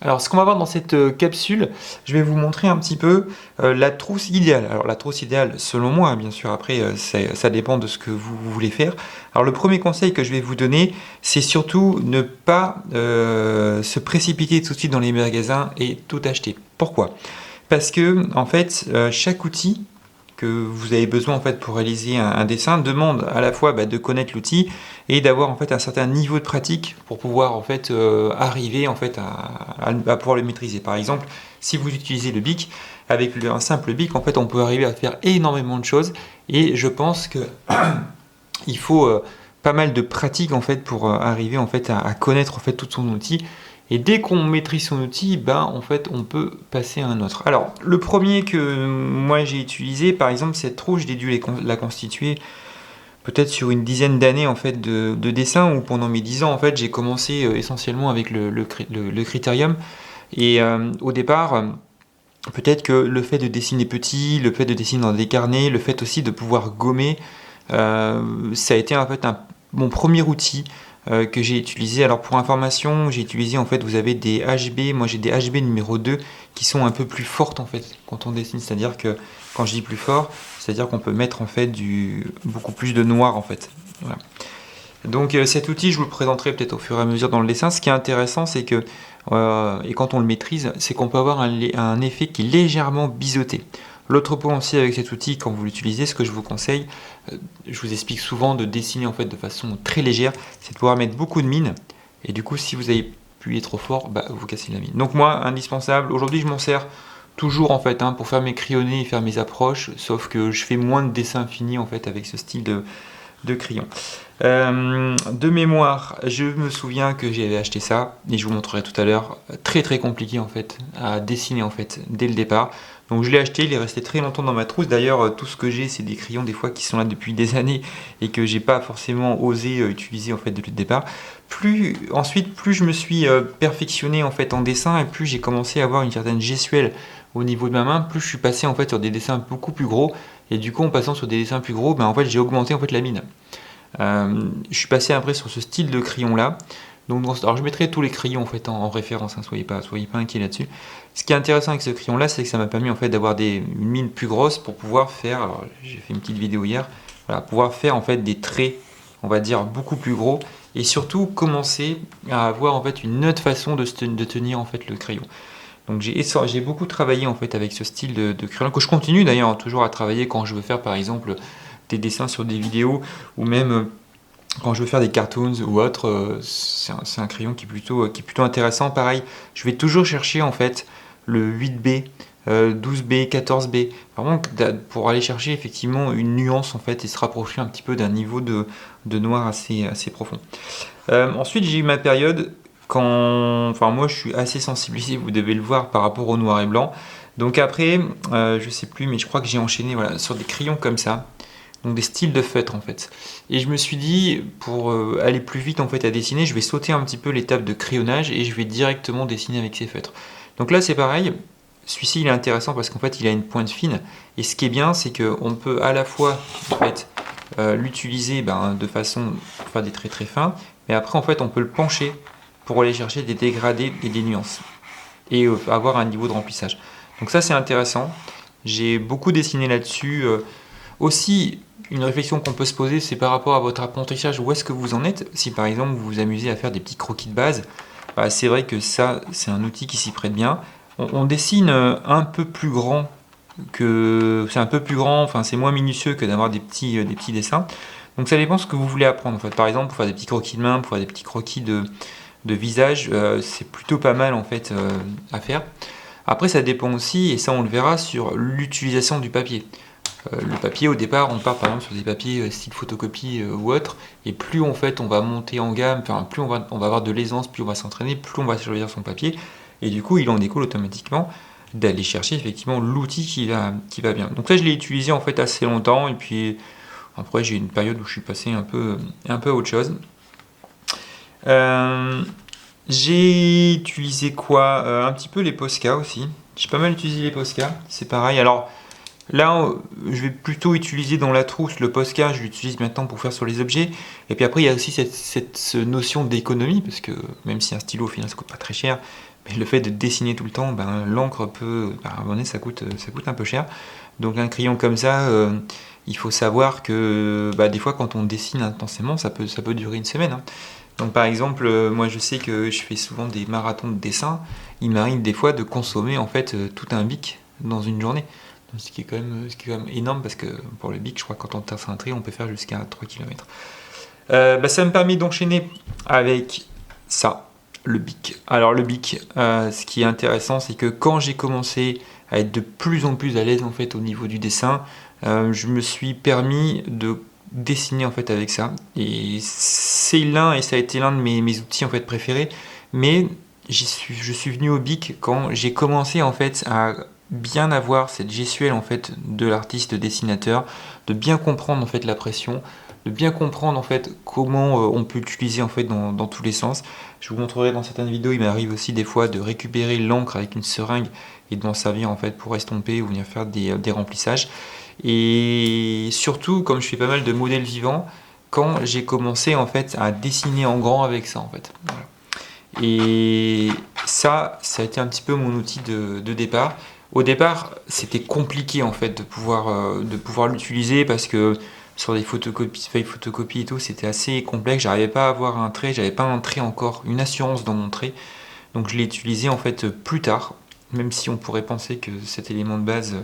Alors, ce qu'on va voir dans cette capsule, je vais vous montrer un petit peu la trousse idéale. Alors, la trousse idéale, selon moi, hein, bien sûr, après, ça dépend de ce que vous voulez faire. Alors, le premier conseil que je vais vous donner, c'est surtout ne pas se précipiter tout de suite dans les magasins et tout acheter. Pourquoi? Parce que, en fait, chaque outil que vous avez besoin en fait pour réaliser un dessin demande à la fois de connaître l'outil et d'avoir en fait un certain niveau de pratique pour pouvoir en fait arriver en fait à pouvoir le maîtriser. Par exemple, si vous utilisez le bic, avec un simple bic, en fait, on peut arriver à faire énormément de choses et je pense que il faut pas mal de pratique en fait pour arriver en fait à connaître en fait tout son outil. Et dès qu'on maîtrise son outil, en fait, on peut passer à un autre. Alors, le premier que moi j'ai utilisé, par exemple, cette trousse, j'ai dû la constituer peut-être sur une dizaine d'années en fait de dessin, où pendant mes 10 ans, en fait, j'ai commencé essentiellement avec le critérium. Et au départ, peut-être que le fait de dessiner petit, le fait de dessiner dans des carnets, le fait aussi de pouvoir gommer, ça a été en fait mon premier outil que j'ai utilisé. Alors pour information, j'ai utilisé en fait, vous avez des HB, moi j'ai des HB numéro 2 qui sont un peu plus fortes en fait quand on dessine, c'est-à-dire que quand je dis plus fort, c'est-à-dire qu'on peut mettre en fait beaucoup plus de noir en fait. Voilà. Donc cet outil, je vous le présenterai peut-être au fur et à mesure dans le dessin. Ce qui est intéressant, c'est que, et quand on le maîtrise, c'est qu'on peut avoir un effet qui est légèrement biseauté. L'autre point aussi avec cet outil, quand vous l'utilisez, ce que je vous conseille, je vous explique souvent de dessiner en fait de façon très légère, c'est de pouvoir mettre beaucoup de mine. Et du coup, si vous avez appuyé trop fort, vous cassez la mine. Donc moi, indispensable. Aujourd'hui, je m'en sers toujours en fait pour faire mes crayonnés et faire mes approches, sauf que je fais moins de dessins finis en fait avec ce style de crayon. De mémoire, je me souviens que j'avais acheté ça et je vous montrerai tout à l'heure. Très très compliqué en fait à dessiner en fait dès le départ. Donc je l'ai acheté, il est resté très longtemps dans ma trousse. D'ailleurs, tout ce que j'ai, c'est des crayons des fois qui sont là depuis des années et que j'ai pas forcément osé utiliser en fait depuis le départ. Plus je me suis perfectionné en fait en dessin et plus j'ai commencé à avoir une certaine gestuelle au niveau de ma main, plus je suis passé en fait sur des dessins beaucoup plus gros. Et du coup, en passant sur des dessins plus gros, en fait, j'ai augmenté en fait la mine. Je suis passé après sur ce style de crayon là. Donc, alors je mettrai tous les crayons en fait en référence, hein, soyez pas inquiets là-dessus. Ce qui est intéressant avec ce crayon là, c'est que ça m'a permis en fait d'avoir une mine plus grosse pour pouvoir faire. Alors j'ai fait une petite vidéo hier, voilà, pouvoir faire en fait des traits, on va dire beaucoup plus gros, et surtout commencer à avoir en fait une autre façon de tenir en fait le crayon. Donc j'ai beaucoup travaillé en fait avec ce style de crayon que je continue d'ailleurs toujours à travailler quand je veux faire par exemple des dessins sur des vidéos ou même quand je veux faire des cartoons ou autre. C'est un crayon qui est plutôt intéressant. Pareil, je vais toujours chercher en fait le 8B, 12B, 14B, vraiment pour aller chercher effectivement une nuance en fait et se rapprocher un petit peu d'un niveau de noir assez profond. Ensuite, j'ai eu ma période enfin moi je suis assez sensibilisé, vous devez le voir par rapport au noir et blanc. Donc après, je sais plus, mais je crois que j'ai enchaîné voilà, sur des crayons comme ça, donc des styles de feutre en fait. Et je me suis dit, pour aller plus vite en fait à dessiner, je vais sauter un petit peu l'étape de crayonnage et je vais directement dessiner avec ces feutres. Donc là c'est pareil, celui-ci il est intéressant parce qu'en fait il a une pointe fine, et ce qui est bien c'est qu'on peut à la fois en fait, l'utiliser de façon pour faire des traits très fins, mais après en fait on peut le pencher pour aller chercher des dégradés et des nuances et avoir un niveau de remplissage. Donc ça c'est intéressant. J'ai beaucoup dessiné là-dessus. Aussi, une réflexion qu'on peut se poser, c'est par rapport à votre apprentissage, où est-ce que vous en êtes. Si par exemple vous vous amusez à faire des petits croquis de base, c'est vrai que ça c'est un outil qui s'y prête bien. On dessine un peu plus grand c'est un peu plus grand, enfin c'est moins minutieux que d'avoir des petits dessins. Donc ça dépend de ce que vous voulez apprendre. En fait, par exemple, pour faire des petits croquis de main, pour faire des petits croquis de visage, c'est plutôt pas mal en fait à faire. Après, ça dépend aussi, et ça on le verra, sur l'utilisation du papier. Le papier, au départ, on part par exemple sur des papiers style photocopie ou autre, et plus en fait on va monter en gamme, enfin, plus on va avoir de l'aisance, plus on va s'entraîner, plus on va choisir son papier, et du coup il en découle automatiquement d'aller chercher effectivement l'outil qui va bien. Donc là je l'ai utilisé en fait assez longtemps, et puis après j'ai une période où je suis passé un peu à autre chose. Euh, j'ai utilisé quoi? Un petit peu les Posca aussi. J'ai pas mal utilisé les Posca, c'est pareil. Alors là, je vais plutôt utiliser dans la trousse le Posca, je l'utilise maintenant pour faire sur les objets. Et puis après, il y a aussi cette notion d'économie, parce que même si un stylo au final ça coûte pas très cher, Mais le fait de dessiner tout le temps, ben, l'encre peut, à un moment donné, ça coûte un peu cher. Donc un crayon comme ça, il faut savoir que bah, des fois quand on dessine intensément, ça peut durer une semaine, hein. Donc par exemple, moi je sais que je fais souvent des marathons de dessin. Il m'arrive des fois de consommer en fait tout un bic dans une journée. Donc, ce qui est quand même énorme parce que pour le bic, je crois que quand on trace un trait, on peut faire jusqu'à 3 km. Bah, ça me permet d'enchaîner avec ça, le bic. Alors le bic, ce qui est intéressant, c'est que quand j'ai commencé à être de plus en plus à l'aise en fait au niveau du dessin, je me suis permis de dessiner en fait avec ça. Et c'est et ça a été l'un de mes outils en fait préférés. Mais je suis venu au bic quand j'ai commencé en fait à bien avoir cette gestuelle en fait de l'artiste dessinateur, de bien comprendre en fait la pression, de bien comprendre en fait comment on peut l'utiliser en fait dans tous les sens. Je vous montrerai dans certaines vidéos, il m'arrive aussi des fois de récupérer l'encre avec une seringue et de m'en servir en fait pour estomper ou venir faire des remplissages. Et surtout, comme je fais pas mal de modèles vivants, quand j'ai commencé en fait à dessiner en grand avec ça en fait. Voilà. Et ça a été un petit peu mon outil de départ. Au départ, c'était compliqué en fait de pouvoir l'utiliser parce que sur des photocopies, feuilles photocopies et tout, c'était assez complexe. J'arrivais pas à avoir un trait, j'avais pas un trait encore, une assurance dans mon trait. Donc je l'ai utilisé en fait plus tard, même si on pourrait penser que cet élément de base,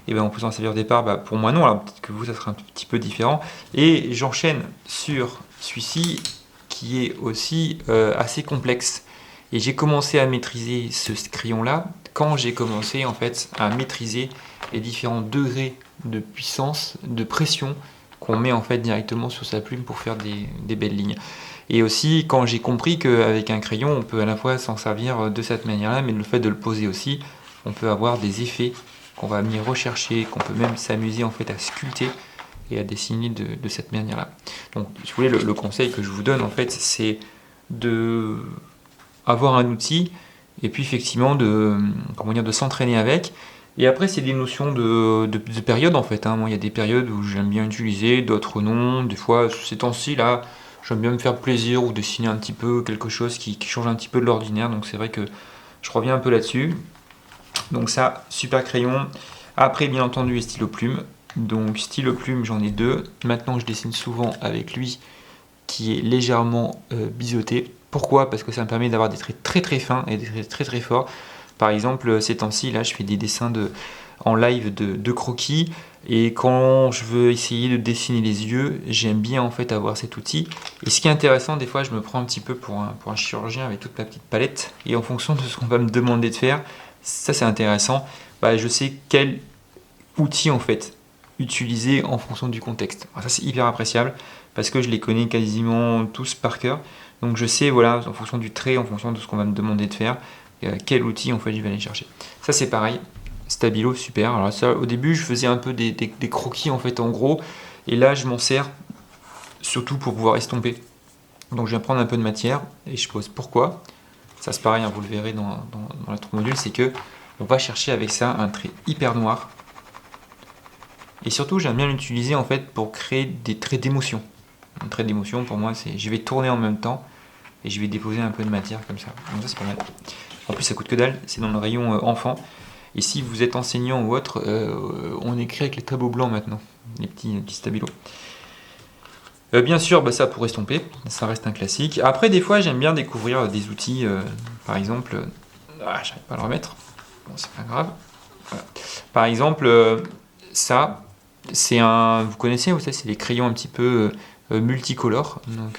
et ben on peut s'en servir au départ, bah, pour moi non, alors peut-être que vous ça sera un petit peu différent. Et j'enchaîne sur celui-ci qui est aussi assez complexe. Et j'ai commencé à maîtriser ce crayon-là quand j'ai commencé en fait à maîtriser les différents degrés de puissance, de pression qu'on met en fait directement sur sa plume pour faire des belles lignes. Et aussi quand j'ai compris qu'avec un crayon, on peut à la fois s'en servir de cette manière-là, mais le fait de le poser aussi, on peut avoir des effets qu'on va venir rechercher, qu'on peut même s'amuser en fait à sculpter et à dessiner de cette manière-là. Donc, si vous voulez, le conseil que je vous donne en fait, c'est de avoir un outil et puis effectivement de s'entraîner avec. Et après, c'est des notions de période en fait, hein. Moi, il y a des périodes où j'aime bien utiliser, d'autres non. Des fois, ces temps-ci là, j'aime bien me faire plaisir ou dessiner un petit peu quelque chose qui change un petit peu de l'ordinaire. Donc, c'est vrai que je reviens un peu là-dessus. Donc ça, super crayon. Après, bien entendu, les stylos plumes. Donc stylo plume, j'en ai deux. Maintenant, je dessine souvent avec lui, qui est légèrement biseauté. Pourquoi? Parce que ça me permet d'avoir des traits très très fins et des traits très très forts. Par exemple, ces temps-ci, là, je fais des dessins en live de croquis. Et quand je veux essayer de dessiner les yeux, j'aime bien en fait avoir cet outil. Et ce qui est intéressant, des fois, je me prends un petit peu pour un chirurgien avec toute ma petite palette. Et en fonction de ce qu'on va me demander de faire, ça c'est intéressant, bah, je sais quel outil en fait utiliser en fonction du contexte. Alors ça c'est hyper appréciable parce que je les connais quasiment tous par cœur. Donc je sais, voilà, en fonction du trait, en fonction de ce qu'on va me demander de faire, quel outil en fait je vais aller chercher. Ça c'est pareil, stabilo super. Alors ça, au début je faisais un peu des croquis en fait en gros, et là je m'en sers surtout pour pouvoir estomper. Donc je viens prendre un peu de matière et je pose. Pourquoi? Ça c'est pareil, hein, vous le verrez dans l'autre module, c'est que on va chercher avec ça un trait hyper noir. Et surtout, j'aime bien l'utiliser en fait pour créer des traits d'émotion. Un trait d'émotion pour moi, c'est je vais tourner en même temps et je vais déposer un peu de matière comme ça. Donc ça c'est pas mal. En plus ça coûte que dalle, c'est dans le rayon enfant. Et si vous êtes enseignant ou autre, on écrit avec les tableaux blancs maintenant, les petits stabilos. Bien sûr, bah, ça pour estomper, ça reste un classique. Après, des fois, j'aime bien découvrir des outils, par exemple, j'arrive pas à le remettre, bon, c'est pas grave. Voilà. Par exemple, ça, c'est vous connaissez, vous savez, c'est les crayons un petit peu multicolores. Donc,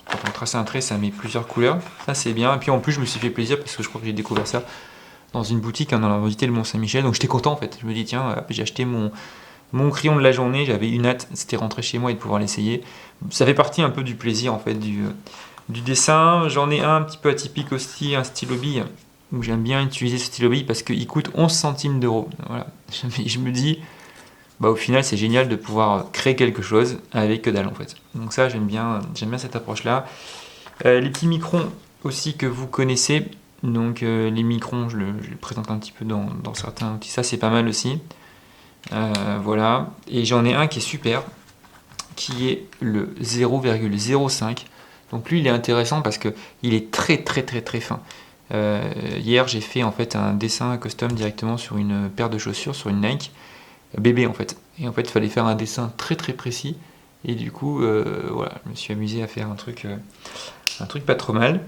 quand on trace un trait, ça met plusieurs couleurs. Ça, c'est bien. Et puis en plus, je me suis fait plaisir parce que je crois que j'ai découvert ça dans une boutique, hein, dans la visite de Mont-Saint-Michel. Donc, j'étais content en fait. Je me dis, tiens, j'ai acheté mon crayon de la journée, j'avais une hâte, c'était rentrer chez moi et de pouvoir l'essayer. Ça fait partie un peu du plaisir en fait du dessin. J'en ai un petit peu atypique aussi, un stylo bille, où j'aime bien utiliser ce stylo bille parce qu'il coûte 11 centimes d'euros. Voilà. Je me dis, bah, au final c'est génial de pouvoir créer quelque chose avec que dalle en fait. Donc ça j'aime bien cette approche là. Les petits microns aussi que vous connaissez, donc les microns je les présente un petit peu dans certains outils, ça c'est pas mal aussi. Voilà, et j'en ai un qui est super, qui est le 0,05. Donc lui il est intéressant parce que il est très très très très fin. Hier, j'ai fait en fait un dessin custom directement sur une paire de chaussures, sur une Nike bébé en fait. Et en fait, il fallait faire un dessin très très précis. Et du coup, voilà, je me suis amusé à faire un truc pas trop mal.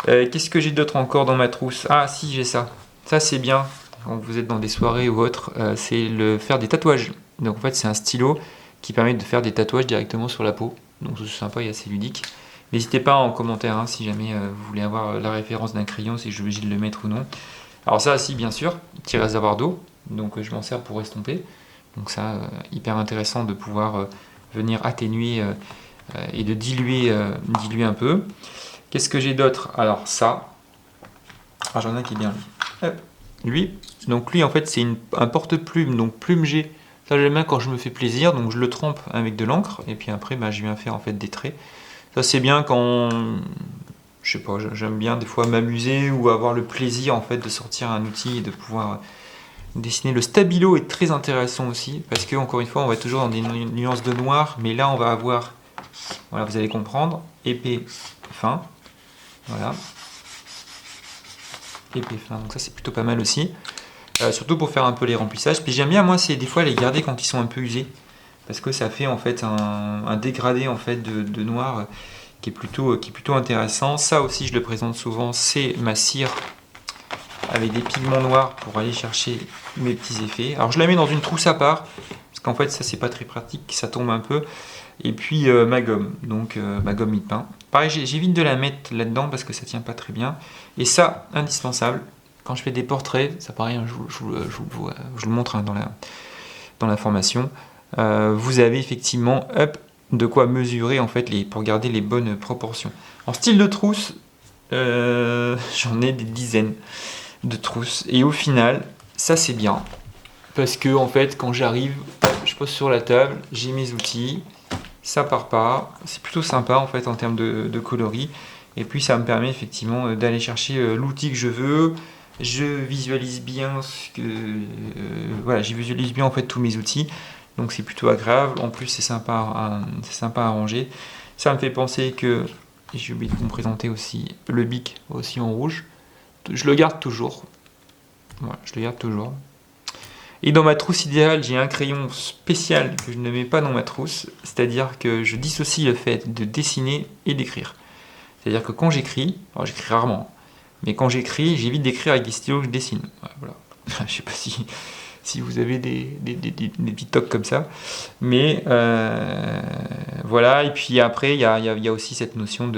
Qu'est-ce que j'ai d'autre encore dans ma trousse? Ah si, j'ai ça. Ça c'est bien quand vous êtes dans des soirées ou autre, c'est faire des tatouages. Donc en fait, c'est un stylo qui permet de faire des tatouages directement sur la peau. Donc c'est sympa et assez ludique. N'hésitez pas en commentaire si jamais vous voulez avoir la référence d'un crayon, si je suis obligé de le mettre ou non. Alors ça aussi, bien sûr, petit réservoir d'eau. Donc je m'en sers pour estomper. Donc ça, hyper intéressant de pouvoir venir atténuer et de diluer un peu. Qu'est-ce que j'ai d'autre? Alors ça, j'en ai un qui est bien lui. Lui, donc lui en fait c'est un porte-plume, donc plume G. Ça j'aime bien quand je me fais plaisir, donc je le trempe avec de l'encre et puis après je viens faire en fait des traits. Ça c'est bien quand, je sais pas, j'aime bien des fois m'amuser ou avoir le plaisir en fait de sortir un outil et de pouvoir dessiner. Le stabilo est très intéressant aussi parce que encore une fois on va toujours dans des nuances de noir, mais là on va avoir, voilà, vous allez comprendre, épais, fin, voilà, épais, fin. Donc ça c'est plutôt pas mal aussi, surtout pour faire un peu les remplissages. Puis j'aime bien moi c'est des fois les garder quand ils sont un peu usés parce que ça fait en fait un dégradé en fait de noir qui est plutôt intéressant. Ça aussi je le présente souvent, c'est ma cire avec des pigments noirs pour aller chercher mes petits effets. Alors je la mets dans une trousse à part, parce qu'en fait ça c'est pas très pratique, ça tombe un peu. Et puis ma gomme, donc ma gomme mie-de-pain. Pareil, j'évite de la mettre là-dedans parce que ça tient pas très bien. Et ça, indispensable, quand je fais des portraits, ça pareil, je vous le montre dans la formation, vous avez effectivement de quoi mesurer en fait pour garder les bonnes proportions. En style de trousse, j'en ai des dizaines de trousses et au final ça c'est bien parce que en fait quand j'arrive je pose sur la table, j'ai mes outils, ça part pas, c'est plutôt sympa en fait en termes de coloris et puis ça me permet effectivement d'aller chercher l'outil que je veux. Je visualise bien voilà, j'y visualise bien en fait tous mes outils, donc c'est plutôt agréable. En plus c'est sympa à ranger. Ça me fait penser que j'ai oublié de vous présenter aussi le bic aussi en rouge. Je le garde toujours. Voilà, je le garde toujours. Et dans ma trousse idéale, j'ai un crayon spécial que je ne mets pas dans ma trousse. C'est-à-dire que je dissocie le fait de dessiner et d'écrire. C'est-à-dire que quand j'écris, alors j'écris rarement, mais quand j'écris, j'évite d'écrire avec des stylos que je dessine. Voilà. Je ne sais pas si vous avez des petits tocs comme ça. Mais voilà. Et puis après, il y a aussi cette notion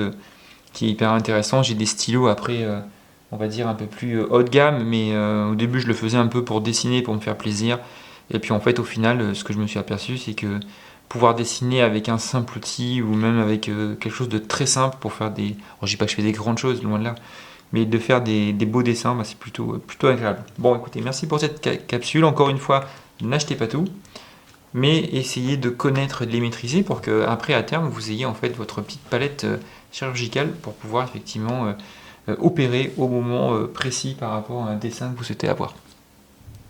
qui est hyper intéressante. J'ai des stylos après, on va dire un peu plus haut de gamme, mais au début je le faisais un peu pour dessiner, pour me faire plaisir. Et puis en fait au final, ce que je me suis aperçu, c'est que pouvoir dessiner avec un simple outil ou même avec quelque chose de très simple pour faire des... Alors, je dis pas que je fais des grandes choses, loin de là, mais de faire des beaux dessins, c'est plutôt agréable. Bon écoutez, merci pour cette capsule. Encore une fois, n'achetez pas tout, mais essayez de connaître et de les maîtriser pour qu'après à terme vous ayez en fait votre petite palette chirurgicale pour pouvoir effectivement opérer au moment précis par rapport à un dessin que vous souhaitez avoir.